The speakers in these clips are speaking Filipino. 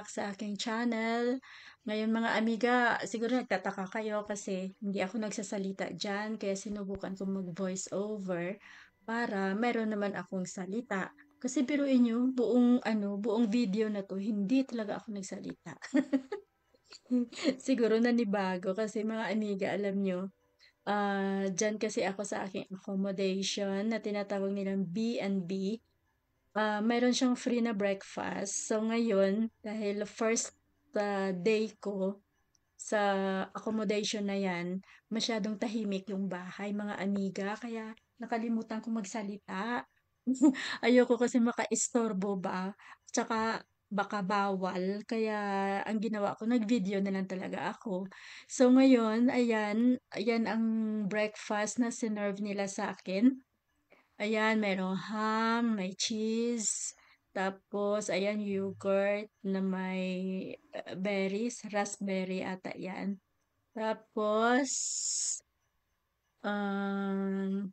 back sa aking channel. Ngayon mga amiga, siguro nagtataka kayo kasi hindi ako nagsasalita dyan, kaya sinubukan kong mag-voice over para meron naman akong salita. Kasi biruin nyo, buong video na to, hindi talaga ako nagsalita. Siguro nanibago kasi mga amiga, alam nyo, dyan kasi ako sa aking accommodation na tinatawag nilang B&B. Meron siyang free na breakfast. So ngayon, dahil first day ko sa accommodation na yan, masyadong tahimik yung bahay, mga amiga. Kaya nakalimutan kong magsalita. Ayoko kasi makaistorbo ba? Tsaka baka bawal. Kaya ang ginawa ko, nag-video na lang talaga ako. So ngayon, ayan ang breakfast na sinerve nila sa akin. Ayan, merong ham, may cheese, tapos ayan, yogurt na may berries, raspberry ata yan. Tapos, um,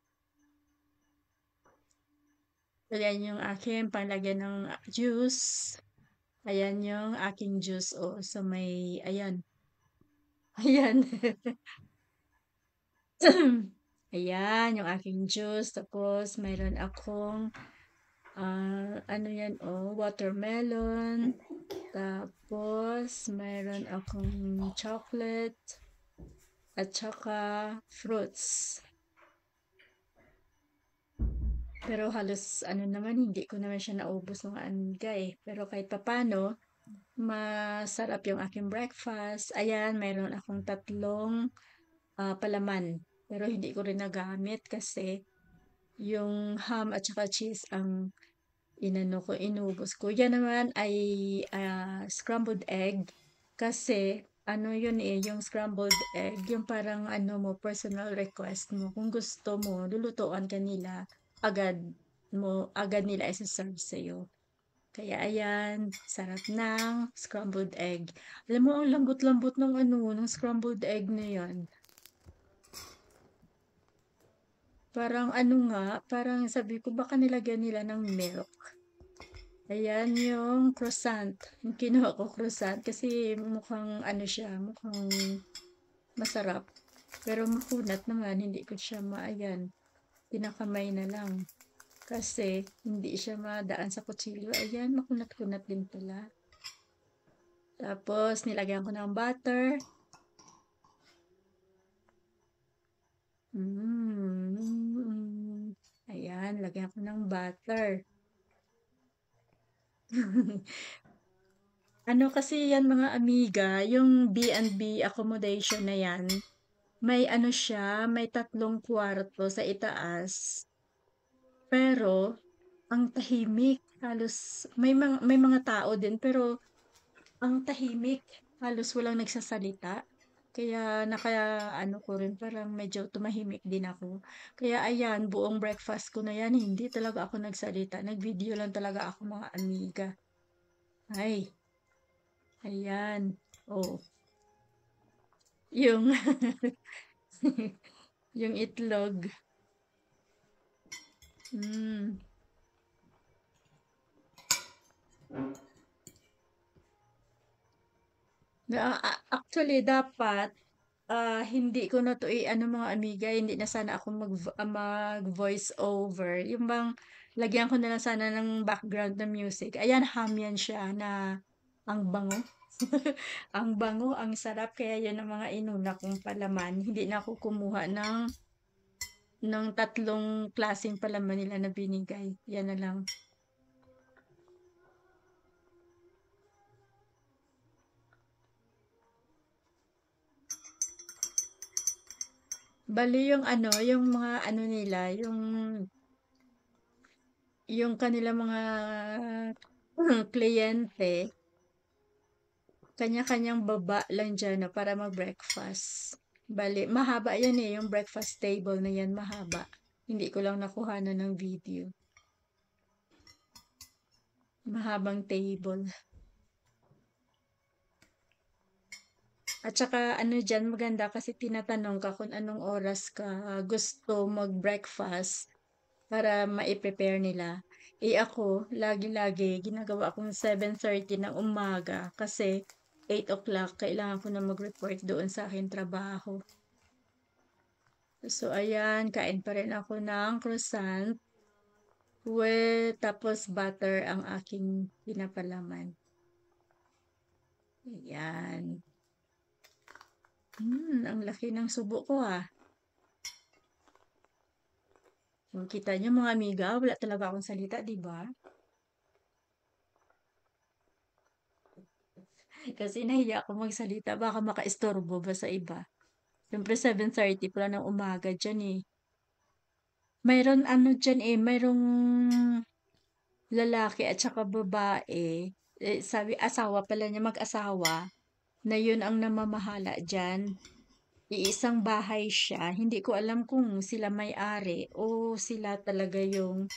ayan yung aking panglagyan ng juice. Ayan yung aking juice. Oh, so may, ayan. Ayan. Ayan, yung aking juice. Tapos, mayroon akong ano yan, watermelon. Tapos, meron akong chocolate at saka fruits. Pero halos, ano naman, hindi ko naman siya naubos mga amiga eh. Pero kahit papano, masarap yung aking breakfast. Ayan, meron akong tatlong palaman. Pero hindi ko rin nagamit kasi yung ham at saka cheese ang inubos ko. Yan naman ay scrambled egg. Kasi, ano yun eh, yung scrambled egg, yung parang ano mo, personal request mo. Kung gusto mo, lulutuan ka nila, agad nila isa-serve sa'yo. Kaya ayan, sarap ng scrambled egg. Alam mo, ang lambot-lambot ng scrambled egg na yan. Parang ano nga, parang sabi ko baka nilagyan nila ng milk. Ayan yung croissant. Yung kinuha ko croissant kasi mukhang ano siya, mukhang masarap. Pero makunat naman, hindi ko siya maayan. Pinakamay na lang. Kasi hindi siya madaan sa kutsilyo. Ayan, makunat-kunat din pala. Tapos nilagyan ko ng butter. Ayan, lagyan ko ng butter. Ano kasi yan mga amiga, yung B&B accommodation na yan, may ano siya, may 3 kwarto sa itaas. Pero, ang tahimik, halos, may mga tao din, pero, ang tahimik, halos walang nagsasalita. Kaya, ano ko rin, parang medyo tumahimik din ako. Kaya, ayan, buong breakfast ko na yan, hindi talaga ako nagsalita. Nag-video lang talaga ako mga amiga. Ay, ayan. Oh, yung, yung itlog. Mm. Actually, dapat, hindi ko na 'to i-ano mga amiga, hindi na sana ako mag-voice over. Yung bang lagyan ko na lang sana ng background na music. Ayan, ham yan siya na ang bango. Ang bango, ang sarap. Kaya yan ang mga inuna kong palaman. Hindi na ako kumuha ng 3 klaseng palaman nila na binigay. Yan na lang. Bali yung ano, yung mga ano nila, yung kanila mga kliyente, kanya-kanyang baba lang dyan na para mag-breakfast. Bali, mahaba yan eh, yung breakfast table na yan, mahaba. Hindi ko lang nakuha na ng video. Mahabang table. At saka ano dyan, maganda kasi tinatanong ka kung anong oras ka gusto mag-breakfast para ma-prepare nila. Ako, lagi-lagi ginagawa kong 7:30 ng umaga kasi 8 o'clock kailangan ko na mag-report doon sa aking trabaho. So, ayan, kain pa rin ako ng croissant with tapos butter ang aking pinapalaman. Ayan. Ang laki ng subo ko ah. Kung kita niyo mga amiga, wala talaga akong salita, di ba? Kasi nahiya ako magsalita, baka makaistorbo ba sa iba. Siyempre 7:30 pala ng umaga dyan eh. Mayroon ano dyan eh, mayroong lalaki at saka babae. Sabi, asawa pala niya, mag-asawa, na yun ang namamahala dyan. Iisang bahay siya. Hindi ko alam kung sila may-ari o sila talaga yung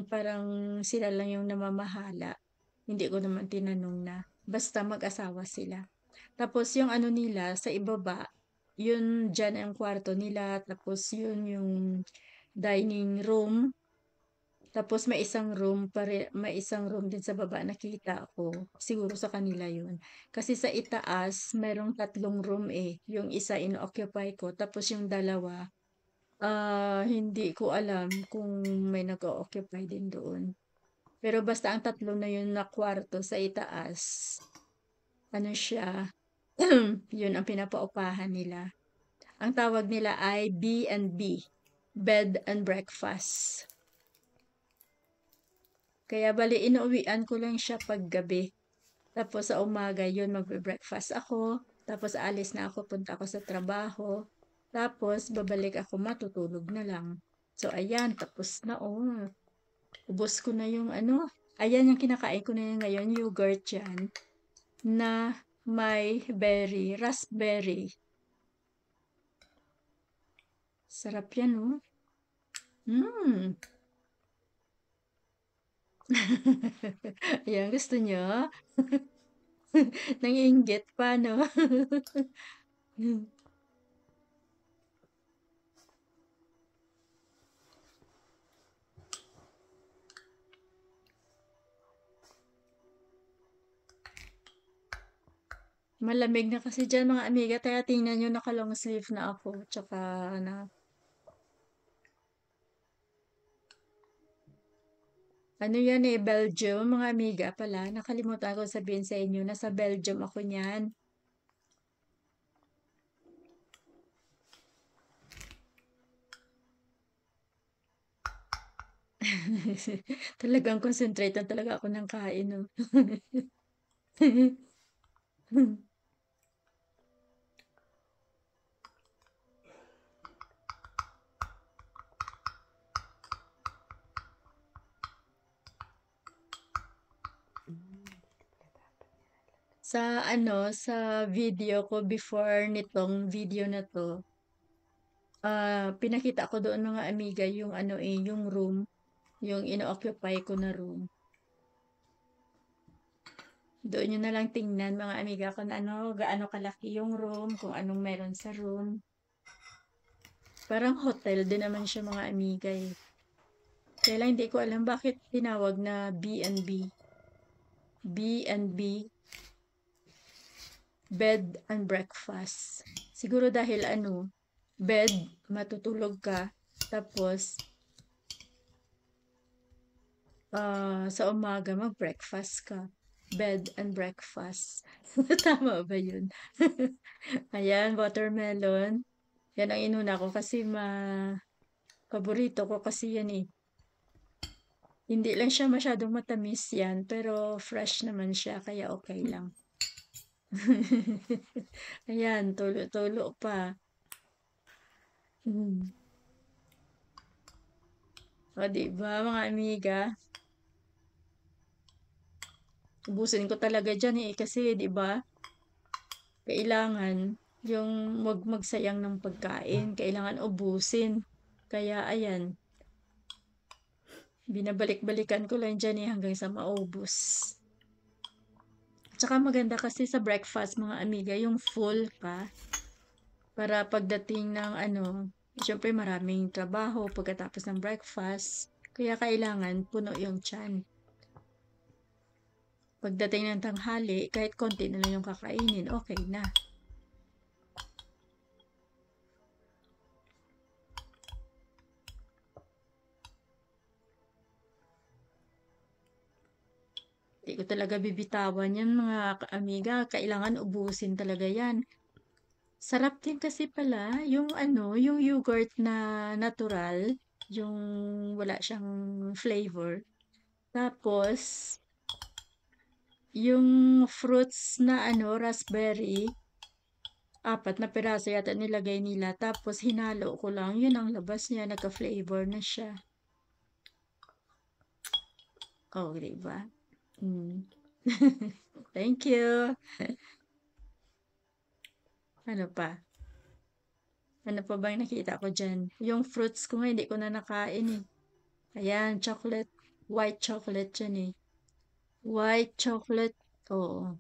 parang sila lang yung namamahala. Hindi ko naman tinanong na. Basta mag-asawa sila. Tapos yung ano nila sa ibaba, yun dyan ang kwarto nila. Tapos yun yung dining room. Tapos may isang room din sa baba nakita ko. Siguro sa kanila yun. Kasi sa itaas, merong 3 room eh. Yung isa in-occupy ko. Tapos yung dalawa, hindi ko alam kung may nag-occupy din doon. Pero basta ang 3 na yun na kwarto sa itaas, ano siya, yun ang pinapaupahan nila. Ang tawag nila ay B&B, Bed and Breakfast. Kaya bali inuwian ko lang siya paggabi. Tapos sa umaga yun magbe-breakfast ako. Tapos alis na ako, punta ako sa trabaho. Tapos babalik ako, matutulog na lang. So ayan, tapos na oh. Ubos ko na yung ano. Ayan yung kinakain ko na yun ngayon, yogurt yan. Na may raspberry. Sarap yan oh. Mmm. Ayan, gusto nyo? Nangiinggit pa, no? Malamig na kasi dyan mga amiga, kaya tingnan nyo naka long sleeve na ako. Tsaka na, ano yan eh, Belgium mga amiga pala. Nakalimutan ko sabihin sa inyo, nasa Belgium ako niyan. Talagang concentrate na talaga ako ng kain. No? Sa video ko before nitong video na to, pinakita ko doon mga amiga yung ano eh, yung room, yung ino-occupy ko na room. Doon nyo na lang tingnan mga amiga kung ano, gaano kalaki yung room, kung anong meron sa room. Parang hotel din naman siya mga amiga eh. Kaya lang hindi ko alam bakit tinawag na B&B. B&B, Bed and Breakfast. Siguro dahil ano, bed, matutulog ka, tapos sa umaga mag-breakfast ka. Bed and breakfast. Tama ba yun? Ayan, watermelon. Yan ang inuna ko kasi paborito ko kasi yan eh. Hindi lang siya masyadong matamis yan, pero fresh naman siya, kaya okay lang. Ayan, tulo-tulo pa. Hmm. O, diba, mga amiga? Ubusin ko talaga dyan eh, kasi, diba, kailangan yung wag magsayang ng pagkain, kailangan ubusin. Kaya, ayan, binabalik-balikan ko lang dyan eh hanggang sa maubos. Tsaka maganda kasi sa breakfast mga amiga, yung full ka. Para pagdating ng ano, syempre maraming trabaho pagkatapos ng breakfast. Kaya kailangan puno yung tiyan. Pagdating ng tanghali, kahit konti na lang yung kakainin, okay na. Di ko talaga bibitawan yan mga amiga. Kailangan ubusin talaga yan. Sarap din kasi pala yung ano, yung yogurt na natural, yung wala siyang flavor. Tapos, yung fruits na ano, raspberry, 4 na piraso yata nilagay nila. Tapos, hinalo ko lang. Yun ang labas niya. Nagka-flavor na siya. Oh, diba? Mm. Thank you. Ano pa? Ano pa bang nakita ko dyan? Yung fruits ko nga, hindi ko na nakain eh. Ayan, chocolate. White chocolate yan eh. White chocolate. Oo.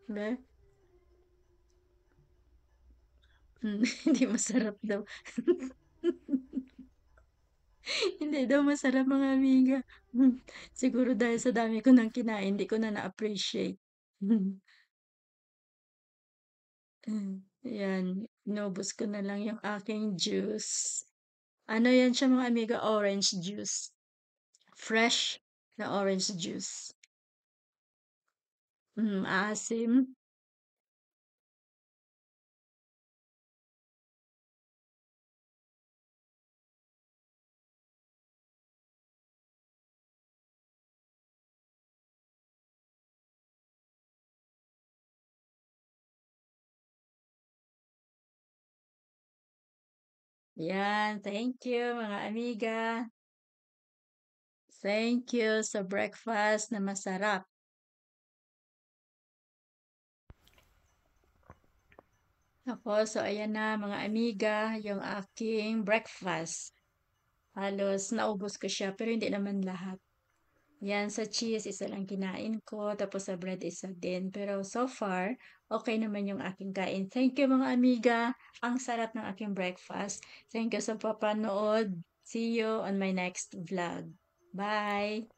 Diba? Hindi masarap daw. Hindi daw masarap mga amiga. Siguro dahil sa dami ko nang kinain, hindi ko na na-appreciate. Yan, inubos ko na lang yung aking juice. Ano yan siya mga amiga? Orange juice. Fresh na orange juice. Asim. Yan, thank you mga amiga. Thank you sa breakfast na masarap. Ako, so ayan na mga amiga, yung aking breakfast. Halos naubos ko siya, pero hindi naman lahat. Yan, sa cheese, isa lang kinain ko, tapos sa bread, isa din. Pero so far, okay naman yung aking kain. Thank you mga amiga. Ang sarap ng aking breakfast. Thank you sa papanood. See you on my next vlog. Bye!